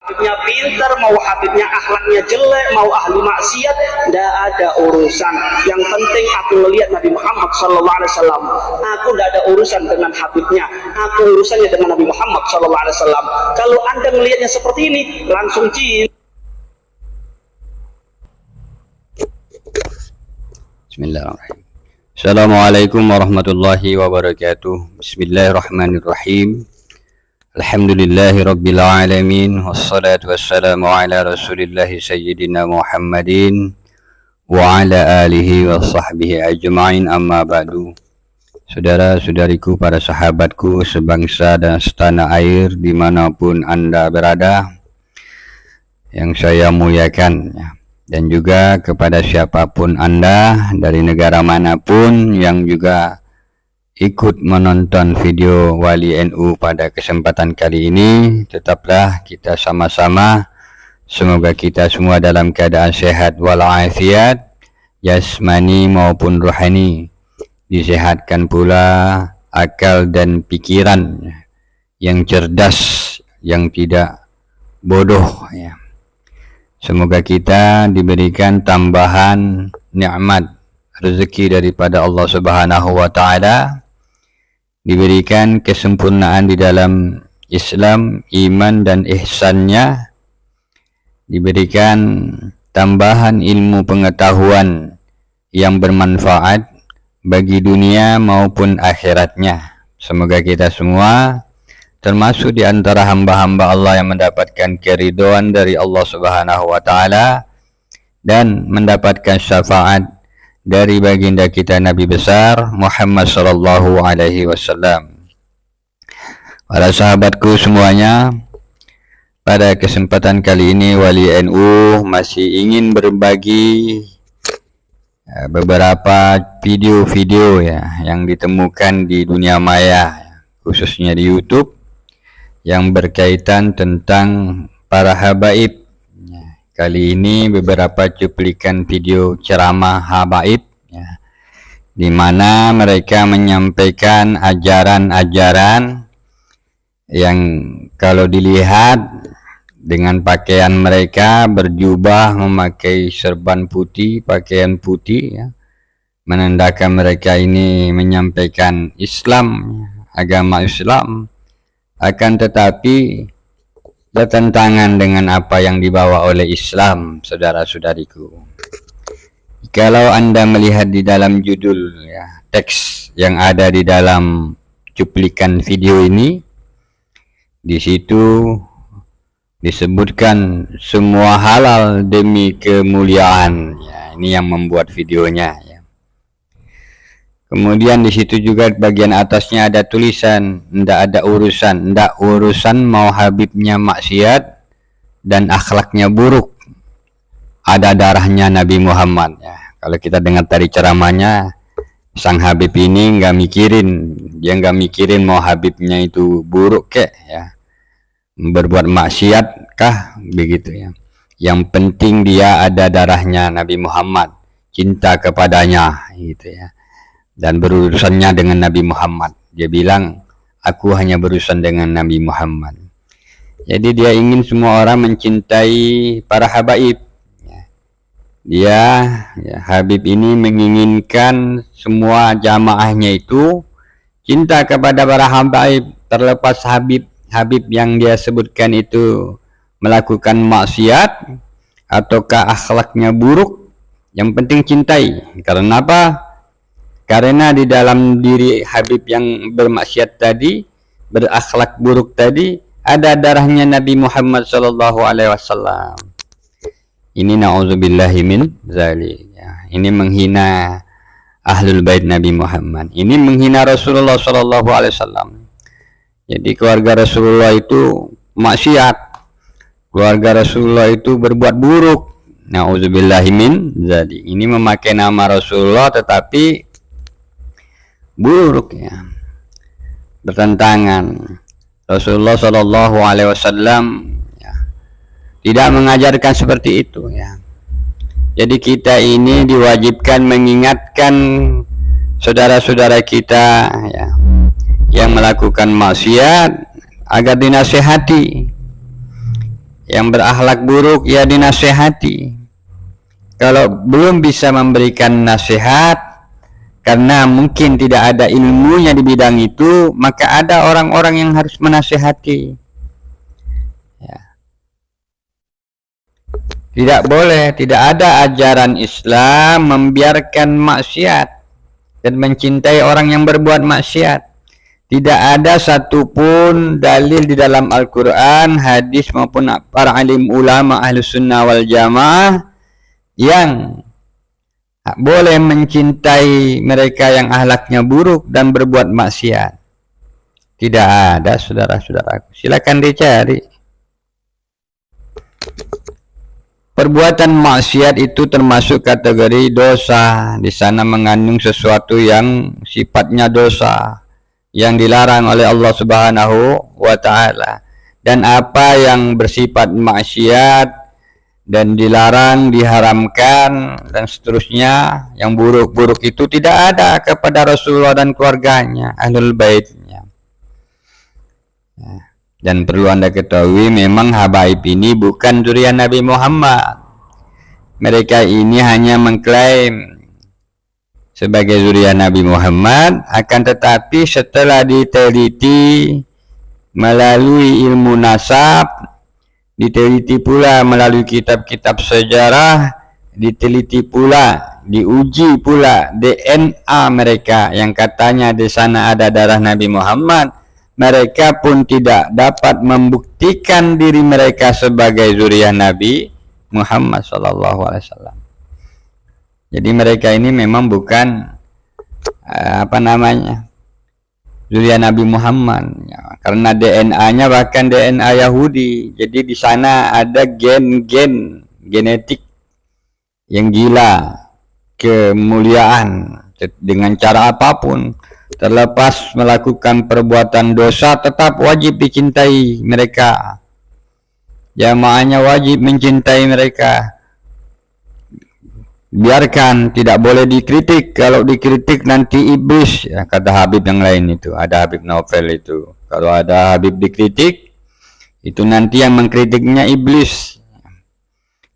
Habibnya pintar, mau Habibnya akhlaknya jelek, mau ahli maksiat, tidak ada urusan. Yang penting aku melihat Nabi Muhammad Sallallahu Alaihi Wasallam. Aku tidak ada urusan dengan Habibnya, aku urusannya dengan Nabi Muhammad Sallallahu Alaihi Wasallam. Kalau anda melihatnya seperti ini, langsung cinta. Bismillahirrahmanirrahim. Assalamualaikum warahmatullahi wabarakatuh. Bismillahirrahmanirrahim. Alhamdulillahi rabbil alamin. Wassalatu wassalamu ala rasulillahi sayyidina Muhammadin wa ala alihi wa sahbihi ajma'in, amma ba'du. Saudara-saudariku, para sahabatku sebangsa dan setanah air dimanapun anda berada, yang saya muliakan, dan juga kepada siapapun anda dari negara manapun yang juga ikut menonton video Wali NU pada kesempatan kali ini, tetaplah kita sama-sama, semoga kita semua dalam keadaan sehat walafiat, jasmani maupun rohani, disehatkan pula akal dan pikiran yang cerdas, yang tidak bodoh, ya. Semoga kita diberikan tambahan nikmat rezeki daripada Allah Subhanahu wa taala, diberikan kesempurnaan di dalam Islam, iman dan ihsannya, diberikan tambahan ilmu pengetahuan yang bermanfaat bagi dunia maupun akhiratnya. Semoga kita semua termasuk di antara hamba-hamba Allah yang mendapatkan keridhaan dari Allah Subhanahu wa taala dan mendapatkan syafaat dari baginda kita Nabi besar Muhammad sallallahu alaihi wasallam. Para sahabatku semuanya, pada kesempatan kali ini Wali NU masih ingin berbagi beberapa video-video, ya, yang ditemukan di dunia maya, khususnya di YouTube, yang berkaitan tentang para habaib. Kali ini beberapa cuplikan video ceramah habaib, ya, di mana mereka menyampaikan ajaran-ajaran yang kalau dilihat dengan pakaian mereka berjubah, memakai serban putih, pakaian putih, ya, menandakan mereka ini menyampaikan Islam, agama Islam. Akan tetapi bertentangan dengan apa yang dibawa oleh Islam, saudara-saudariku. Kalau anda melihat di dalam judul, ya, teks yang ada di dalam cuplikan video ini, di situ disebutkan semua halal demi kemuliaan, ya, ini yang membuat videonya, ya. Kemudian di situ juga bagian atasnya ada tulisan, ndak urusan mau Habibnya maksiat dan akhlaknya buruk, ada darahnya Nabi Muhammad, ya. Kalau kita dengar dari ceramahnya, sang Habib ini nggak mikirin mau Habibnya itu buruk kek, ya, berbuat maksiat kah, begitu, ya. Yang penting dia ada darahnya Nabi Muhammad, cinta kepadanya, gitu, ya, dan berurusannya dengan Nabi Muhammad. Dia bilang, aku hanya berurusan dengan Nabi Muhammad. Jadi dia ingin semua orang mencintai para habaib. Dia, ya, Habib ini menginginkan semua jamaahnya itu cinta kepada para habaib, terlepas Habib yang dia sebutkan itu melakukan maksiat ataukah akhlaknya buruk, yang penting cintai. Karena apa? Karena di dalam diri Habib yang bermaksiat tadi, berakhlak buruk tadi, ada darahnya Nabi Muhammad sallallahu alaihi wasallam. Ini na'udzubillahi min zalik, ya. Ini menghina ahlul bait Nabi Muhammad. Ini menghina Rasulullah sallallahu alaihi wasallam. Jadi keluarga Rasulullah itu maksiat, keluarga Rasulullah itu berbuat buruk. Na'udzubillahi min zalik. Ini memakai nama Rasulullah tetapi buruk, ya, bertentangan. Rasulullah Shallallahu Alaihi Wasallam, ya, tidak mengajarkan seperti itu, ya. Jadi kita ini diwajibkan mengingatkan saudara-saudara kita, ya, yang melakukan maksiat agar dinasihati. yang berakhlak buruk ya dinasehati. Kalau belum bisa memberikan nasihat karena mungkin tidak ada ilmunya di bidang itu, maka ada orang-orang yang harus menasehati. Ya. Tidak boleh, tidak ada ajaran Islam membiarkan maksiat dan mencintai orang yang berbuat maksiat. Tidak ada satupun dalil di dalam Al-Quran, hadis maupun para alim ulama Ahlus Sunnah wal Jamaah yang boleh mencintai mereka yang akhlaknya buruk dan berbuat maksiat. Tidak ada, saudara-saudaraku. Silakan dicari. Perbuatan maksiat itu termasuk kategori dosa. Di sana mengandung sesuatu yang sifatnya dosa, yang dilarang oleh Allah Subhanahu wa Ta'ala. Dan apa yang bersifat maksiat dan dilarang, diharamkan, dan seterusnya, yang buruk-buruk itu tidak ada kepada Rasulullah dan keluarganya, Ahlul Baitnya. Dan perlu Anda ketahui, memang habaib ini bukan zuriat Nabi Muhammad. Mereka ini hanya mengklaim sebagai zuriat Nabi Muhammad, akan tetapi setelah diteliti melalui ilmu nasab, diteliti pula melalui kitab-kitab sejarah, diteliti pula, diuji pula DNA mereka yang katanya di sana ada darah Nabi Muhammad, mereka pun tidak dapat membuktikan diri mereka sebagai zuriat Nabi Muhammad SAW. Jadi mereka ini memang bukan zuriat Nabi Muhammad, ya, karena DNA-nya bahkan DNA Yahudi. Jadi di sana ada gen-gen genetik yang gila, kemuliaan dengan cara apapun, terlepas melakukan perbuatan dosa tetap wajib dicintai mereka. Jamaahnya wajib mencintai mereka. Biarkan, tidak boleh dikritik. Kalau dikritik nanti iblis, ya, kata Habib yang lain itu, ada Habib Novel itu. Kalau ada Habib dikritik, itu nanti yang mengkritiknya iblis.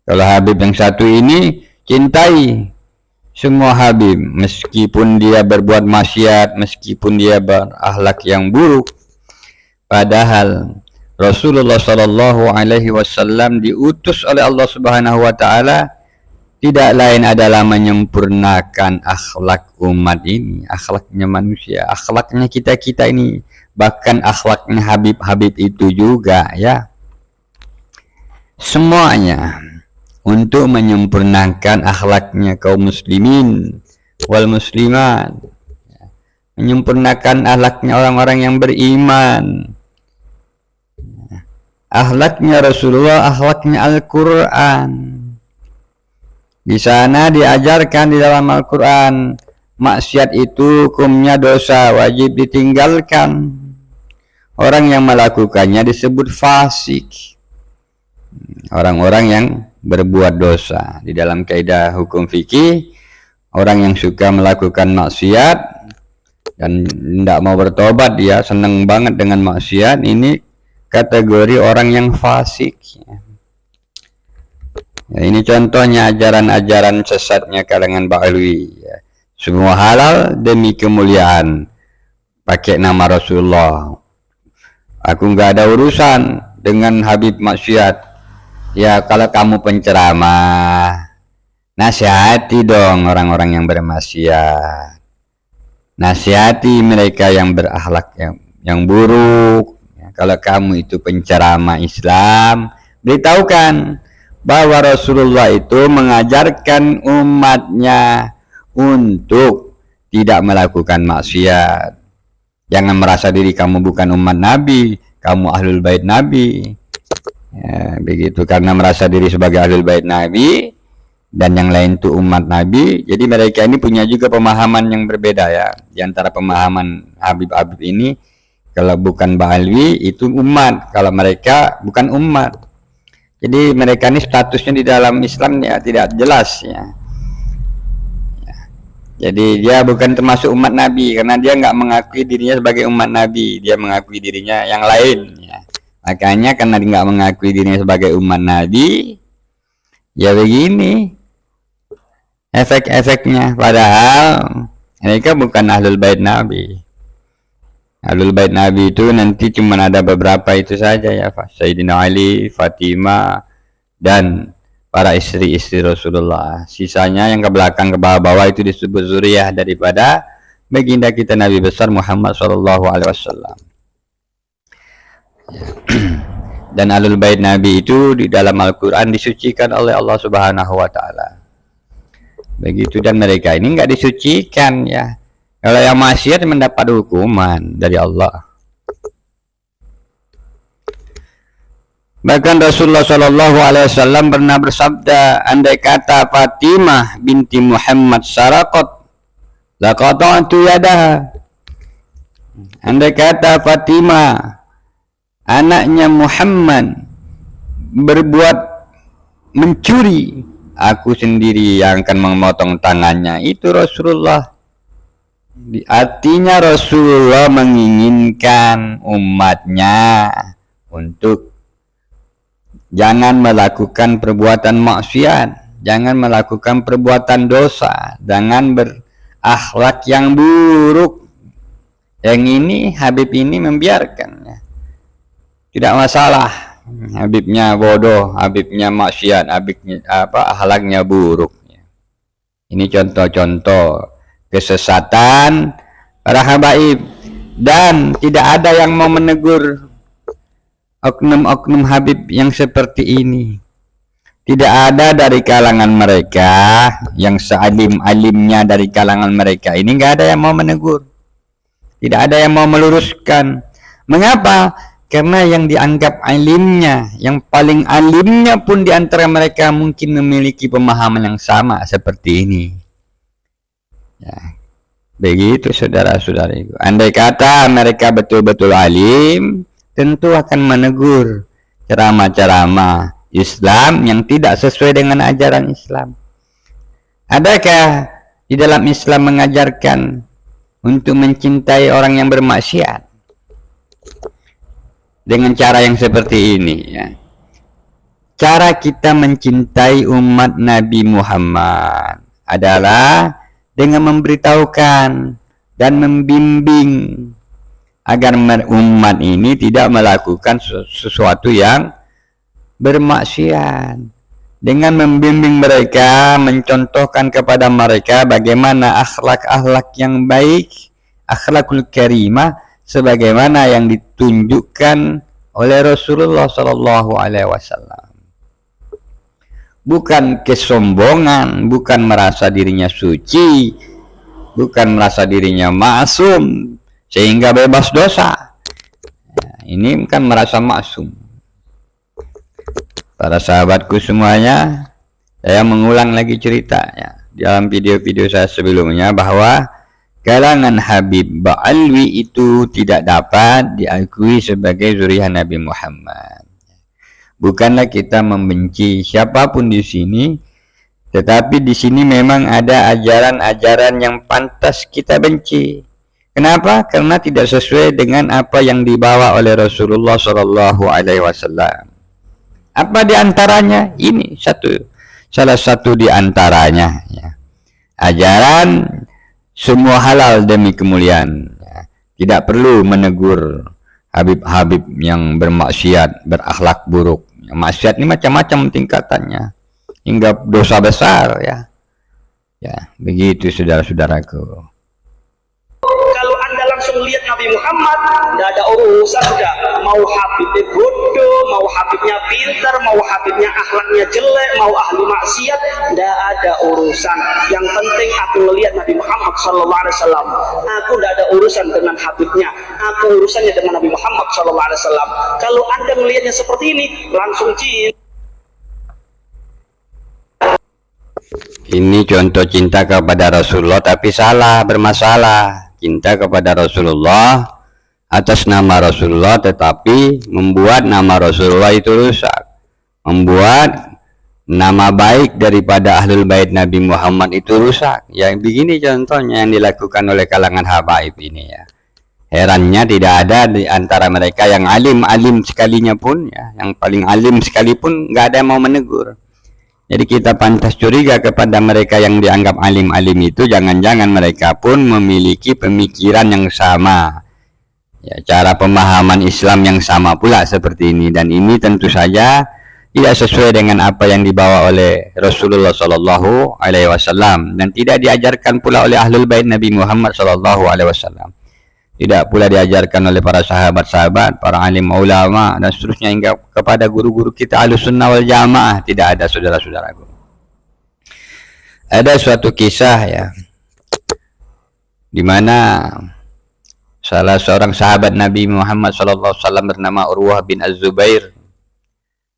Kalau Habib yang satu ini, cintai semua Habib, meskipun dia berbuat maksiat, meskipun dia berakhlak yang buruk. Padahal Rasulullah SAW diutus oleh Allah Subhanahu wa Ta'ala tidak lain adalah menyempurnakan akhlak umat ini, akhlaknya manusia, akhlaknya kita ini, bahkan akhlaknya Habib-Habib itu juga, ya. Semuanya untuk menyempurnakan akhlaknya kaum muslimin wal muslimat, menyempurnakan akhlaknya orang-orang yang beriman. Akhlaknya Rasulullah, akhlaknya Al-Quran. Di sana diajarkan di dalam Al-Quran, maksiat itu hukumnya dosa, wajib ditinggalkan. Orang yang melakukannya disebut fasik. Orang-orang yang berbuat dosa. Di dalam kaidah hukum fikih, orang yang suka melakukan maksiat dan tidak mau bertobat, dia senang banget dengan maksiat, ini kategori orang yang fasik. Ya, ini contohnya ajaran-ajaran sesatnya kalangan Ba'alwi, ya. Semua halal demi kemuliaan, pakai nama Rasulullah. Aku nggak ada urusan dengan Habib maksiat. Ya, kalau kamu penceramah, nasihati dong orang-orang yang bermaksiat. Nasihati mereka yang berakhlak yang buruk. Ya, kalau kamu itu penceramah Islam, beritahukan bahwa Rasulullah itu mengajarkan umatnya untuk tidak melakukan maksiat. Jangan merasa diri kamu bukan umat Nabi, kamu Ahlul Bait Nabi. Ya, begitu, karena merasa diri sebagai Ahlul Bait Nabi dan yang lain itu umat Nabi. Jadi mereka ini punya juga pemahaman yang berbeda, ya. Di antara pemahaman Habib-Habib ini, kalau bukan Ba'alwi itu umat, kalau mereka bukan umat. Jadi mereka ini statusnya di dalam Islam ya tidak jelas, ya. Jadi dia bukan termasuk umat Nabi karena dia nggak mengakui dirinya sebagai umat Nabi, dia mengakui dirinya yang lain, ya. Makanya karena dia nggak mengakui dirinya sebagai umat Nabi, ya begini efek-efeknya. Padahal mereka bukan ahlul bait Nabi. Ahlul bait Nabi itu nanti cuma ada beberapa itu saja ya, Sayyidina Ali, Fatimah, dan para istri-istri Rasulullah. Sisanya yang ke belakang ke bawah-bawah itu disebut zuriyah daripada baginda kita Nabi besar Muhammad SAW. Dan ahlul bait Nabi itu di dalam Al-Quran disucikan oleh Allah Subhanahu wa Ta'ala. Begitu, dan mereka ini nggak disucikan ya. Kalau yang maksiat mendapat hukuman dari Allah. Bahkan Rasulullah Shallallahu Alaihi Wasallam pernah bersabda, andai kata Fatimah binti Muhammad sarakot, laqata'tu yadaha. Andai kata Fatimah anaknya Muhammad berbuat mencuri, aku sendiri yang akan memotong tangannya. Itu Rasulullah. Artinya Rasulullah menginginkan umatnya untuk jangan melakukan perbuatan maksiat, jangan melakukan perbuatan dosa, jangan berakhlak yang buruk. Yang ini Habib ini membiarkan. Tidak masalah. Habibnya bodoh, Habibnya maksiat, Habibnya akhlaknya buruk. Ini contoh-contoh kesesatan para habaib, dan tidak ada yang mau menegur oknum-oknum Habib yang seperti ini. Tidak ada dari kalangan mereka yang sealim-alimnya dari kalangan mereka ini, nggak ada yang mau menegur, tidak ada yang mau meluruskan. Mengapa? Karena yang dianggap alimnya, yang paling alimnya pun di antara mereka mungkin memiliki pemahaman yang sama seperti ini. Ya, begitu saudara-saudariku. Andai kata mereka betul-betul alim, tentu akan menegur ceramah-ceramah Islam yang tidak sesuai dengan ajaran Islam. Adakah di dalam Islam mengajarkan untuk mencintai orang yang bermaksiat dengan cara yang seperti ini ya? Cara kita mencintai umat Nabi Muhammad adalah dengan memberitahukan dan membimbing agar umat ini tidak melakukan sesuatu yang bermaksiat, dengan membimbing mereka, mencontohkan kepada mereka bagaimana akhlak-akhlak yang baik, akhlakul karimah, sebagaimana yang ditunjukkan oleh Rasulullah Shallallahu Alaihi Wasallam. Bukan kesombongan, bukan merasa dirinya suci, bukan merasa dirinya maksum sehingga bebas dosa. Ini kan merasa maksum. Para sahabatku semuanya, saya mengulang lagi ceritanya dalam video-video saya sebelumnya, bahwa kalangan Habib Ba'alwi itu tidak dapat diakui sebagai zuriyah Nabi Muhammad. Bukanlah kita membenci siapapun di sini, tetapi di sini memang ada ajaran-ajaran yang pantas kita benci. Kenapa? Karena tidak sesuai dengan apa yang dibawa oleh Rasulullah Shallallahu Alaihi Wasallam. Apa di antaranya? Ini salah satu di antaranya. Ya. Ajaran semua halal demi kemuliaan. Ya. Tidak perlu menegur Habib-habib yang bermaksiat, berakhlak buruk. Maksiat ini macam-macam tingkatannya, hingga dosa besar ya. Ya, begitu saudara-saudaraku. Kalau Anda langsung lihat Nabi Muhammad, tidak ada urusan sudah. Mau Habibnya bodoh, mau Habibnya pintar, mau Habibnya akhlaknya jelek, mau ahli maksiat, tidak ada urusan. Yang penting aku melihat Nabi Muhammad Sallallahu Alaihi Wasallam. Aku tidak ada urusan dengan Habibnya. Aku urusannya dengan Nabi Muhammad Sallallahu Alaihi Wasallam. Kalau Anda melihatnya seperti ini, langsung cinta. Ini contoh cinta kepada Rasulullah tapi salah, bermasalah. Cinta kepada Rasulullah atas nama Rasulullah tetapi membuat nama Rasulullah itu rusak, membuat nama baik daripada ahlul bait Nabi Muhammad itu rusak. Yang begini contohnya yang dilakukan oleh kalangan habaib ini ya. Herannya tidak ada di antara mereka yang alim sekalinya pun, ya, yang paling alim sekalipun nggak ada yang mau menegur. Jadi kita pantas curiga kepada mereka yang dianggap alim-alim itu, jangan-jangan mereka pun memiliki pemikiran yang sama, ya, cara pemahaman Islam yang sama pula seperti ini. Dan ini tentu saja tidak sesuai dengan apa yang dibawa oleh Rasulullah Sallallahu Alaihi Wasallam dan tidak diajarkan pula oleh Ahlul Bait Nabi Muhammad Sallallahu Alaihi Wasallam. Tidak pula diajarkan oleh para sahabat-sahabat, para alim ulama dan seterusnya hingga kepada guru-guru kita Ahlussunnah wal Jamaah. Tidak ada, saudara-saudaraku. Ada suatu kisah, ya, di mana salah seorang sahabat Nabi Muhammad SAW bernama Urwah bin Az-Zubair,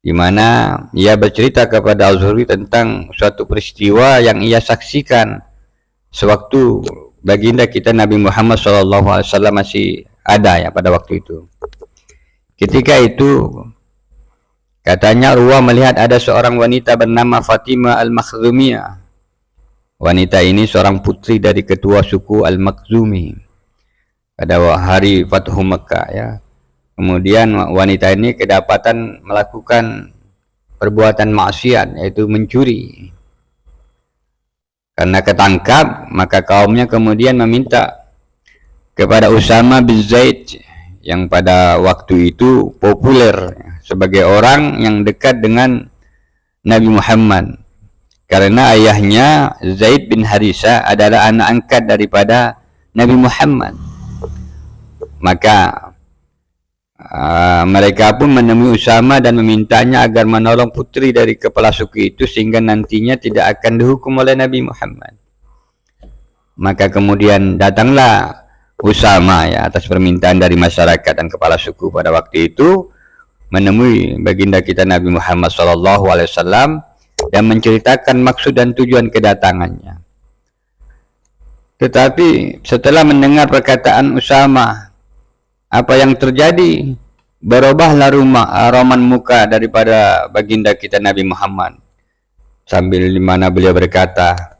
di mana ia bercerita kepada Az-Zuhri tentang suatu peristiwa yang ia saksikan sewaktu baginda kita Nabi Muhammad SAW masih ada, ya, pada waktu itu. Ketika itu katanya Urwah melihat ada seorang wanita bernama Fatimah Al-Makhzumiyah. Wanita ini seorang putri dari ketua suku Al-Makhzumi pada hari Fathu Mekah, ya. Kemudian wanita ini kedapatan melakukan perbuatan maksiat, yaitu mencuri. Karena ketangkap, maka kaumnya kemudian meminta kepada Usama bin Zaid yang pada waktu itu populer sebagai orang yang dekat dengan Nabi Muhammad. Karena ayahnya Zaid bin Harisa adalah anak angkat daripada Nabi Muhammad. Maka mereka pun menemui Usama dan memintanya agar menolong putri dari kepala suku itu sehingga nantinya tidak akan dihukum oleh Nabi Muhammad. Maka kemudian datanglah Usama, ya, atas permintaan dari masyarakat dan kepala suku pada waktu itu menemui baginda kita Nabi Muhammad SAW dan menceritakan maksud dan tujuan kedatangannya. Tetapi setelah mendengar perkataan Usama, apa yang terjadi? Berubahlah roman muka daripada baginda kita Nabi Muhammad, sambil di mana beliau berkata,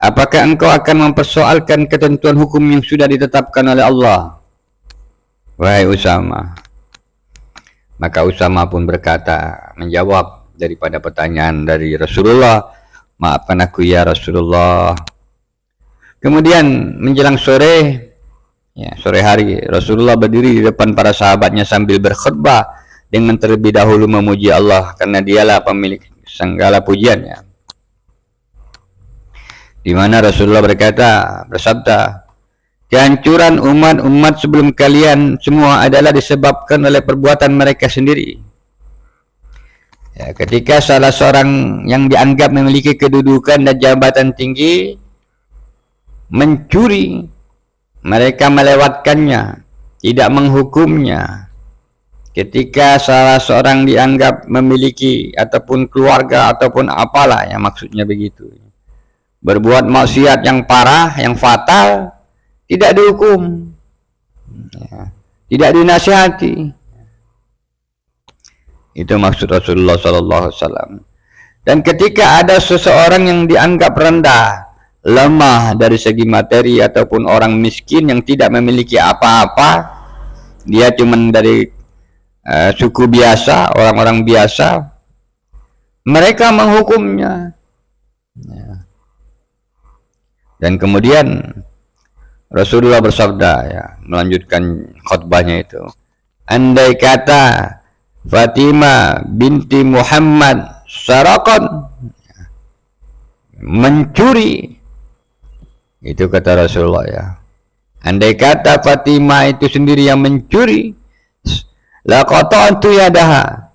apakah engkau akan mempersoalkan ketentuan hukum yang sudah ditetapkan oleh Allah, wahai Usama? Maka Usama pun berkata, menjawab daripada pertanyaan dari Rasulullah, maafkan aku ya Rasulullah. Kemudian menjelang sore, ya, sore hari, Rasulullah berdiri di depan para sahabatnya sambil berkhutbah dengan terlebih dahulu memuji Allah karena dialah pemilik segala pujiannya. Di mana Rasulullah bersabda, kehancuran umat-umat sebelum kalian semua adalah disebabkan oleh perbuatan mereka sendiri. Ya, ketika salah seorang yang dianggap memiliki kedudukan dan jabatan tinggi mencuri, mereka melewatkannya, tidak menghukumnya. Ketika salah seorang dianggap memiliki ataupun keluarga ataupun apalah, ya, maksudnya begitu, berbuat maksiat yang parah, yang fatal, tidak dihukum, ya, tidak dinasihati. Itu maksud Rasulullah SAW. Dan ketika ada seseorang yang dianggap rendah, lemah dari segi materi ataupun orang miskin yang tidak memiliki apa-apa, dia cuma dari suku biasa, orang-orang biasa, mereka menghukumnya, ya. Dan kemudian Rasulullah bersabda, ya, melanjutkan khutbahnya itu, andai kata Fatimah binti Muhammad sarakon, mencuri, itu kata Rasulullah, ya, andai kata Fatimah itu sendiri yang mencuri, la qata'tu yadaha,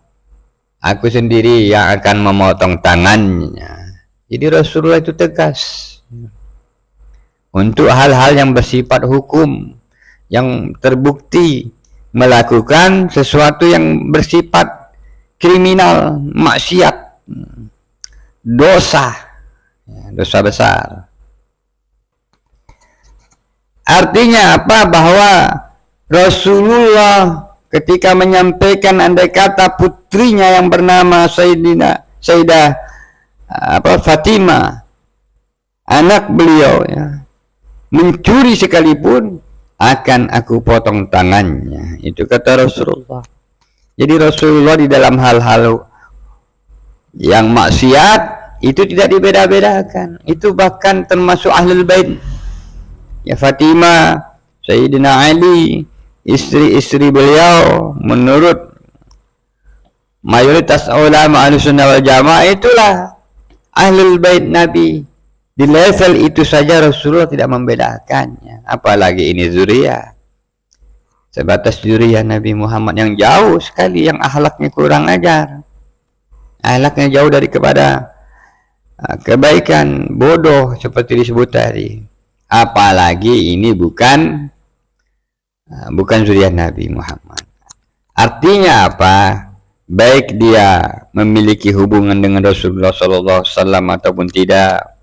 aku sendiri yang akan memotong tangannya. Jadi Rasulullah itu tegas untuk hal-hal yang bersifat hukum, yang terbukti melakukan sesuatu yang bersifat kriminal, maksiat, dosa, dosa besar. Artinya apa? Bahwa Rasulullah ketika menyampaikan andai kata putrinya yang bernama Sayyidah Fatimah, anak beliau, ya, mencuri sekalipun, akan aku potong tangannya. Itu kata Rasulullah. Jadi Rasulullah di dalam hal-hal yang maksiat itu tidak dibeda-bedakan. Itu bahkan termasuk ahlul bait. Ya Fatimah, Sayyidina Ali, istri-istri beliau menurut mayoritas ulama Ahlussunnah wal Jamaah itulah ahlul bait Nabi. Di level itu saja Rasulullah tidak membedakannya, apalagi ini zuriyah. Sebatas zuriyah Nabi Muhammad yang jauh sekali, yang akhlaknya kurang ajar, akhlaknya jauh dari kepada kebaikan, bodoh seperti disebut tadi. Apalagi ini bukan zuriyah Nabi Muhammad. Artinya apa? Baik dia memiliki hubungan dengan Rasulullah SAW ataupun tidak,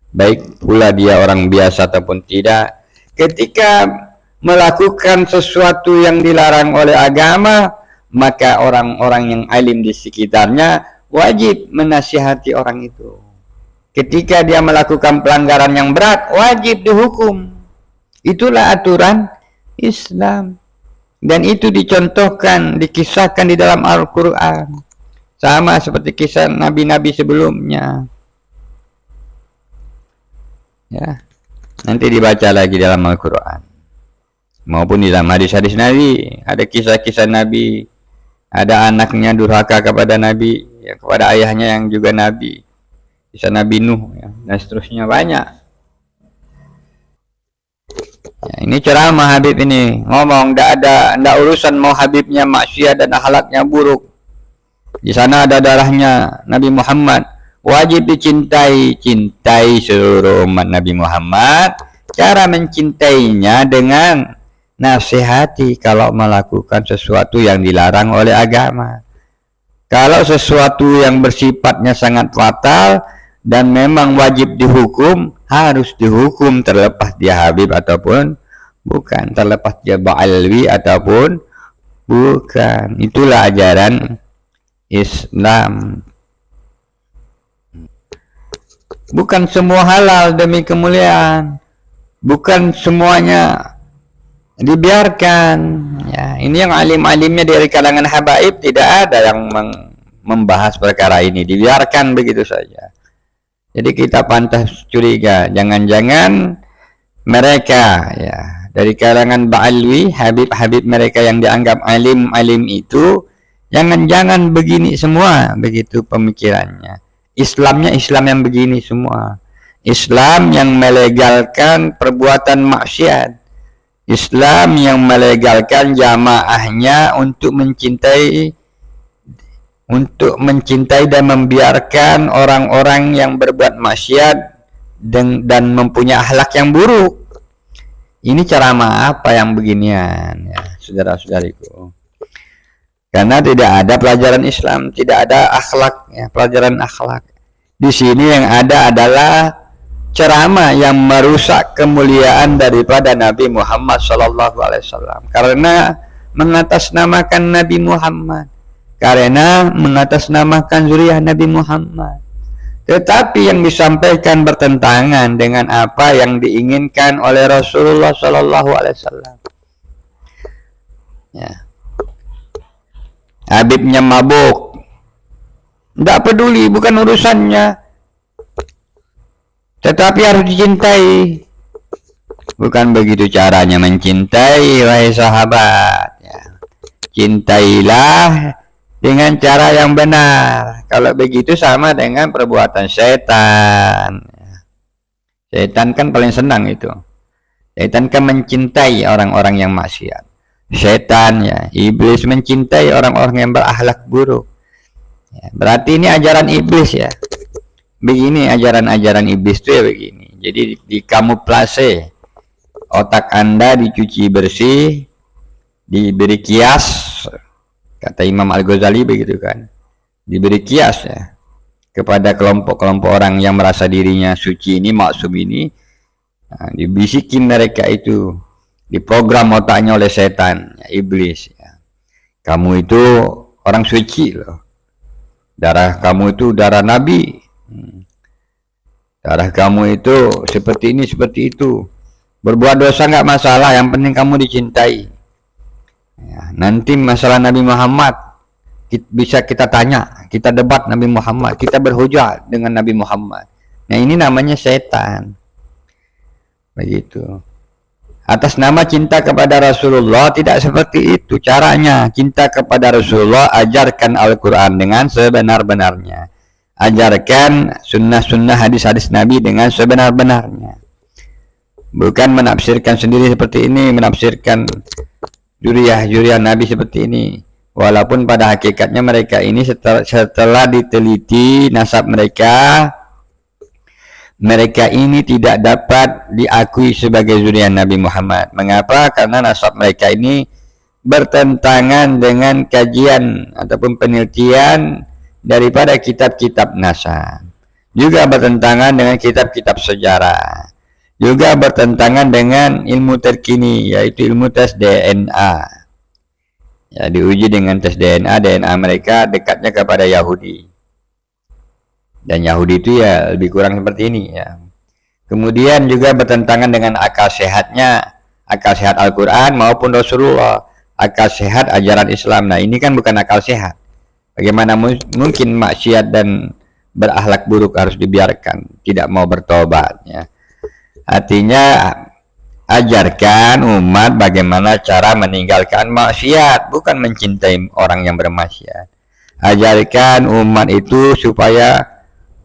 baik pula dia orang biasa ataupun tidak, ketika melakukan sesuatu yang dilarang oleh agama, maka orang-orang yang alim di sekitarnya wajib menasihati orang itu. Ketika dia melakukan pelanggaran yang berat, wajib dihukum. Itulah aturan Islam. Dan itu dicontohkan, dikisahkan di dalam Al-Quran. Sama seperti kisah nabi-nabi sebelumnya. Ya, nanti dibaca lagi dalam Al-Quran maupun di dalam hadis-hadis Nabi. Ada kisah-kisah Nabi, ada anaknya durhaka kepada Nabi, ya, kepada ayahnya yang juga Nabi, kisah Nabi Nuh, ya, dan seterusnya banyak. Ya, ini ceramah Habib ini ngomong ndak urusan mau Habibnya maksiat dan akhlaknya buruk. Di sana ada darahnya Nabi Muhammad. Wajib dicintai, cintai seluruh umat Nabi Muhammad. Cara mencintainya dengan nasihati kalau melakukan sesuatu yang dilarang oleh agama. Kalau sesuatu yang bersifatnya sangat fatal dan memang wajib dihukum, harus dihukum terlepas dia Habib ataupun bukan, terlepas dia Ba'alwi ataupun bukan. Itulah ajaran Islam. Bukan semua halal demi kemuliaan, bukan semuanya dibiarkan. Ya, ini yang alim-alimnya dari kalangan habaib tidak ada yang membahas perkara ini, dibiarkan begitu saja. Jadi kita pantas curiga, jangan-jangan mereka ya dari kalangan Ba'alwi, habib-habib mereka yang dianggap alim-alim itu, jangan-jangan begini semua, begitu pemikirannya. Islamnya Islam yang begini semua. Islam yang melegalkan perbuatan maksiat. Islam yang melegalkan jamaahnya untuk mencintai dan membiarkan orang-orang yang berbuat maksiat dan mempunyai akhlak yang buruk. Ini ceramah apa yang beginian ya, saudara-saudariku? Karena tidak ada pelajaran Islam, tidak ada akhlak, ya, pelajaran akhlak. Di sini yang ada adalah ceramah yang merusak kemuliaan daripada Nabi Muhammad SAW. Karena mengatasnamakan Nabi Muhammad, karena mengatasnamakan zuriyah Nabi Muhammad. Tetapi yang disampaikan bertentangan dengan apa yang diinginkan oleh Rasulullah SAW. Ya. Habibnya mabuk, tidak peduli, bukan urusannya, tetapi harus dicintai. Bukan begitu caranya mencintai, wahai sahabat ya. Cintailah dengan cara yang benar. Kalau begitu sama dengan perbuatan setan. Setan kan paling senang itu. Setan kan mencintai orang-orang yang maksiat. Setan ya, iblis mencintai orang-orang yang berakhlak buruk. Ya, berarti ini ajaran iblis ya. Begini ajaran-ajaran iblis itu ya begini. Jadi dikamuflase, otak Anda dicuci bersih, diberi kias, kata Imam Al-Ghazali begitu kan. Diberi kias ya kepada kelompok-kelompok orang yang merasa dirinya suci ini, maksum ini. Nah, dibisikin mereka itu, diprogram otaknya oleh setan, ya, iblis ya. Kamu itu orang suci loh, darah kamu itu darah Nabi, darah kamu itu seperti ini seperti itu, Berbuat dosa nggak masalah, yang penting kamu dicintai. Ya, nanti masalah Nabi Muhammad bisa kita tanya, kita debat Nabi Muhammad, kita berhujah dengan Nabi Muhammad. Nah ini namanya setan. Begitu. Atas nama cinta kepada Rasulullah tidak seperti itu caranya. Cinta kepada Rasulullah, ajarkan Al-Quran dengan sebenar-benarnya. Ajarkan sunnah-sunnah hadis-hadis Nabi dengan sebenar-benarnya. Bukan menafsirkan sendiri seperti ini, menafsirkan juriah Nabi seperti ini. Walaupun pada hakikatnya mereka ini setelah diteliti nasab mereka ini tidak dapat diakui sebagai zuriat Nabi Muhammad. Mengapa? Karena nasab mereka ini bertentangan dengan kajian ataupun penelitian daripada kitab-kitab nasab. Juga bertentangan dengan kitab-kitab sejarah. Juga bertentangan dengan ilmu terkini, yaitu ilmu tes DNA. Ya, diuji dengan tes DNA mereka dekatnya kepada Yahudi. Dan Yahudi itu ya lebih kurang seperti ini ya. Kemudian juga bertentangan dengan akal sehat Al-Quran maupun Rasulullah, akal sehat ajaran Islam. Nah ini kan bukan akal sehat. Bagaimana mungkin maksiat dan berakhlak buruk harus dibiarkan, tidak mau bertobat ya. Artinya ajarkan umat bagaimana cara meninggalkan maksiat, bukan mencintai orang yang bermaksiat. Ajarkan umat itu supaya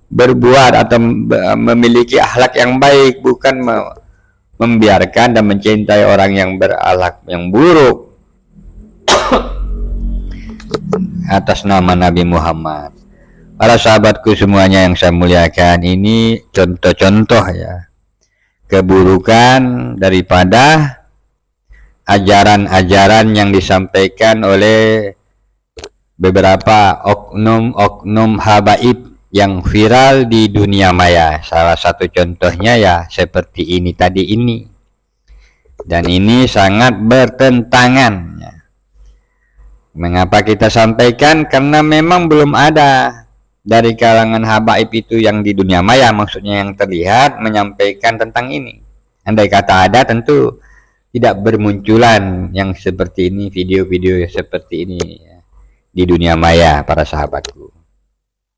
berbuat atau memiliki akhlak yang baik, bukan membiarkan dan mencintai orang yang berakhlak yang buruk atas nama Nabi Muhammad. Para sahabatku semuanya yang saya muliakan, ini contoh-contoh ya keburukan daripada ajaran-ajaran yang disampaikan oleh beberapa oknum habaib yang viral di dunia maya. Salah satu contohnya ya seperti ini tadi ini. Dan ini sangat bertentangan ya. Mengapa kita sampaikan? Karena memang belum ada dari kalangan habaib itu yang di dunia maya, maksudnya yang terlihat, menyampaikan tentang ini. Andai kata ada, tentu tidak bermunculan yang seperti ini, video-video seperti ini ya, di dunia maya, para sahabatku.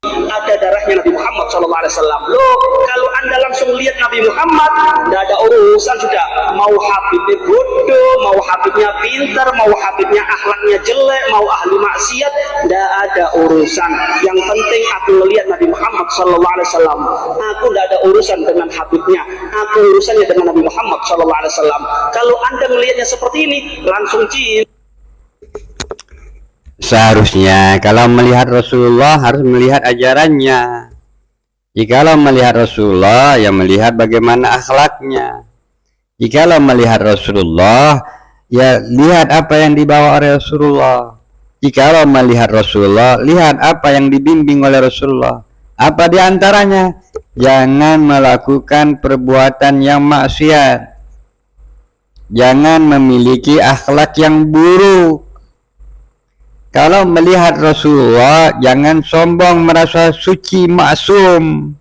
Ada darahnya Nabi Muhammad SAW. Loh, kalau anda langsung lihat Nabi Muhammad, tidak ada urusan sudah. Mau Habibnya bodoh, mau Habibnya pintar, mau Habibnya akhlaknya jelek, mau ahli maksiat, tidak ada urusan. Yang penting aku melihat Nabi Muhammad SAW. Aku tidak ada urusan dengan Habibnya. Aku urusannya dengan Nabi Muhammad SAW. Kalau anda melihatnya seperti ini, langsung cinta. Seharusnya kalau melihat Rasulullah harus melihat ajarannya. Jikalau melihat Rasulullah, ya melihat bagaimana akhlaknya. Jikalau melihat Rasulullah, ya lihat apa yang dibawa oleh Rasulullah. Jikalau melihat Rasulullah, lihat apa yang dibimbing oleh Rasulullah. Apa diantaranya? Jangan melakukan perbuatan yang maksiat. Jangan memiliki akhlak yang buruk. Kalau melihat Rasulullah, jangan sombong merasa suci maksum.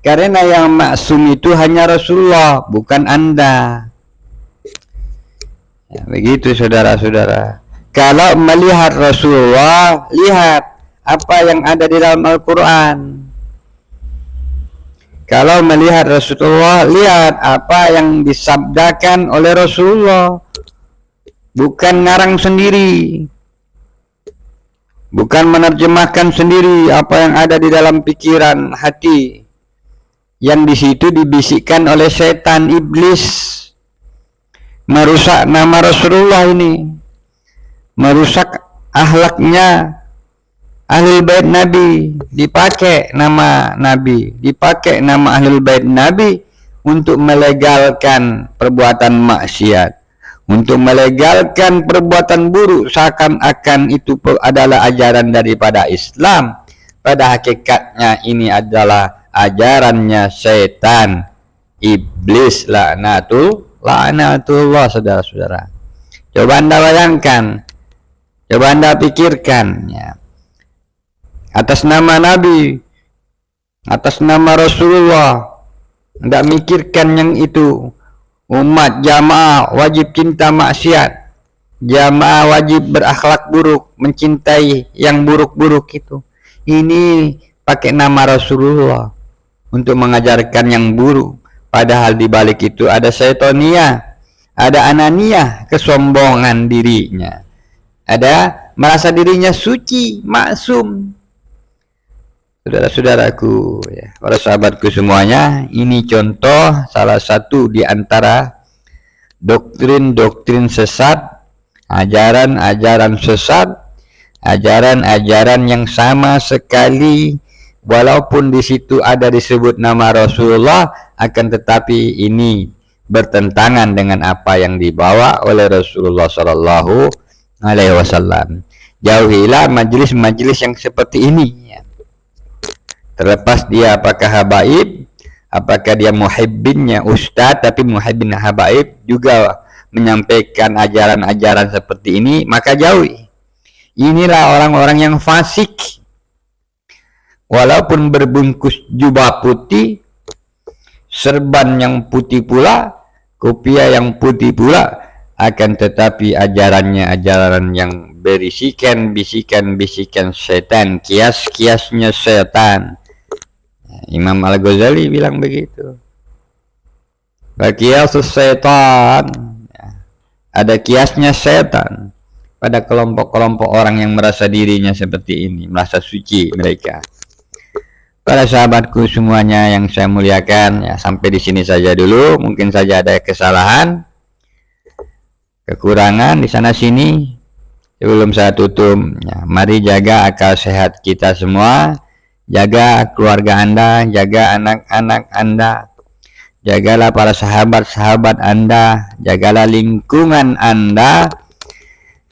Karena yang maksum itu hanya Rasulullah, bukan Anda. Ya, begitu saudara-saudara. Kalau melihat Rasulullah, lihat apa yang ada di dalam Al-Quran. Kalau melihat Rasulullah, lihat apa yang disabdakan oleh Rasulullah. Bukan ngarang sendiri. Bukan menerjemahkan sendiri apa yang ada di dalam pikiran hati, yang di situ dibisikkan oleh setan iblis, merusak nama Rasulullah ini, merusak akhlaknya Ahlul Bait Nabi, dipakai nama Nabi, dipakai nama Ahlul Bait Nabi untuk melegalkan perbuatan maksiat, untuk melegalkan perbuatan buruk, seakan-akan itu adalah ajaran daripada Islam. Pada hakikatnya ini adalah ajarannya setan iblis, laknatullah saudara-saudara. Coba anda bayangkan, coba anda pikirkan ya. Atas nama Nabi, atas nama Rasulullah, tidak mikirkan yang itu, Umat jamaah wajib cinta maksiat. Jamaah wajib berakhlak buruk, mencintai yang buruk-buruk itu. Ini pakai nama Rasulullah untuk mengajarkan yang buruk. Padahal di balik itu ada syaitonia, ada anania, kesombongan dirinya. Ada merasa dirinya suci, maksum. Saudara-saudaraku, ya, para sahabatku semuanya, ini contoh salah satu di antara doktrin-doktrin sesat, ajaran-ajaran sesat, ajaran-ajaran yang sama sekali walaupun di situ ada disebut nama Rasulullah, akan tetapi ini bertentangan dengan apa yang dibawa oleh Rasulullah Sallallahu Alaihi Wasallam. Jauhilah majelis-majelis yang seperti ini. Terlepas dia apakah habaib, apakah dia muhibbinnya ustadz, tapi muhibbin habaib juga menyampaikan ajaran-ajaran seperti ini, maka jauhi. Inilah orang-orang yang fasik. Walaupun berbungkus jubah putih, serban yang putih pula, kopiah yang putih pula, akan tetapi ajarannya ajaran yang berisikan bisikan-bisikan setan, kias-kiasnya setan. Imam Al-Ghazali bilang begitu. Kiasus setan, ada kiasnya setan pada kelompok-kelompok orang yang merasa dirinya seperti ini, merasa suci mereka. Para sahabatku semuanya yang saya muliakan, ya, sampai di sini saja dulu. Mungkin saja ada kesalahan, kekurangan di sana sini. Sebelum saya tutup, ya, mari jaga akal sehat kita semua. Jaga keluarga Anda, jaga anak-anak Anda, jagalah para sahabat-sahabat Anda, jagalah lingkungan Anda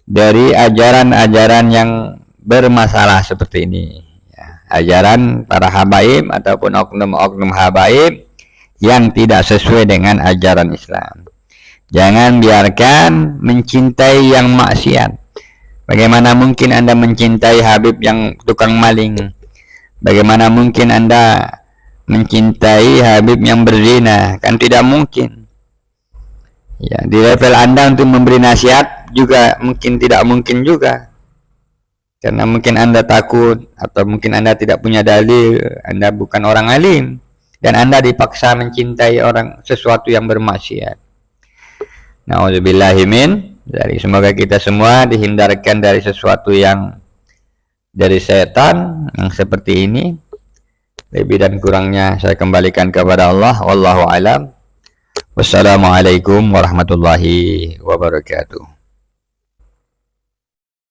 dari ajaran-ajaran yang bermasalah seperti ini. Ya, ajaran para habaib ataupun oknum-oknum habaib yang tidak sesuai dengan ajaran Islam. Jangan biarkan mencintai yang maksiat. Bagaimana mungkin Anda mencintai habib yang tukang maling? Bagaimana mungkin Anda mencintai habib yang berzina? Kan tidak mungkin. Ya, di level Anda untuk memberi nasihat juga mungkin tidak mungkin juga. Karena mungkin Anda takut, atau mungkin Anda tidak punya dalil, Anda bukan orang alim, dan Anda dipaksa mencintai orang sesuatu yang bermaksiat. Na'udzubillahi min dzalik. Semoga kita semua dihindarkan dari sesuatu yang dari setan yang seperti ini. Lebih dan kurangnya saya kembalikan kepada Allah. Wallahu alam. Wassalamualaikum warahmatullahi wabarakatuh.